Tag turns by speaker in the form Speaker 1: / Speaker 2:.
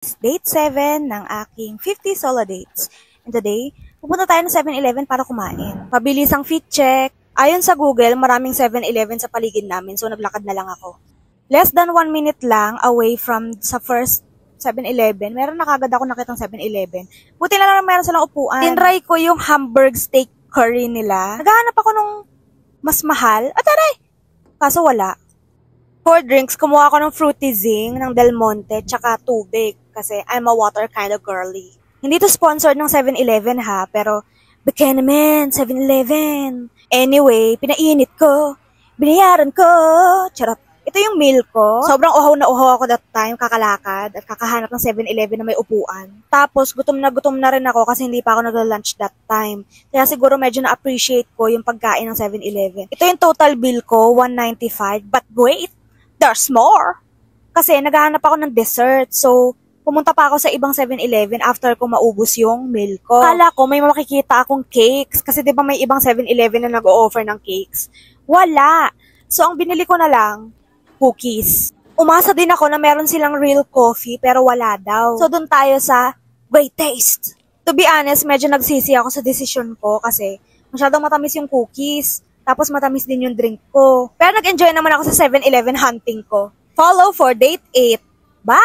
Speaker 1: Date 7 ng aking 50 solo dates. And today, pupunta tayo ng 7-Eleven para kumain. Pabilis ang fit check. Ayon sa Google, maraming 7-Eleven sa paligid namin, so naglakad na lang ako. Less than 1 minute lang away from sa first 7-Eleven, meron na kagad ako nakitang 7-Eleven. Buti na lang meron silang upuan. Tinry ko yung Hamburg steak curry nila. Naghahanap ako nung mas mahal. At aray! Kaso wala. For drinks, kumuha ako ng Fruity Zing, ng Del Monte, tsaka tubig. Kasi I'm a water kind of girly. Hindi to sponsored ng 7-Eleven ha, pero baka naman, 7-Eleven. Anyway, pinainit ko. Binayaran ko. Charot. Ito yung meal ko. Sobrang uhaw na uhaw ako that time, kakalakad at kakahanap ng 7-Eleven na may upuan. Tapos, gutom na rin ako kasi hindi pa ako nag-lunch that time. Kaya siguro medyo na-appreciate ko yung pagkain ng 7-Eleven. Ito yung total bill ko, $195. But wait, there's more! Kasi naghahanap ako ng dessert. So, pumunta pa ako sa ibang 7-Eleven after ko maubos yung meal ko. Kala ko may makikita akong cakes. Kasi di ba may ibang 7-Eleven na nag-o-offer ng cakes? Wala! So, ang binili ko na lang, cookies. Umasa din ako na meron silang real coffee pero wala daw. So, dun tayo sa great taste. To be honest, medyo nagsisi ako sa desisyon ko kasi masyadong matamis yung cookies. Tapos matamis din yung drink ko. Pero nag-enjoy naman ako sa 7-Eleven hunting ko. Follow for date 8. Bye!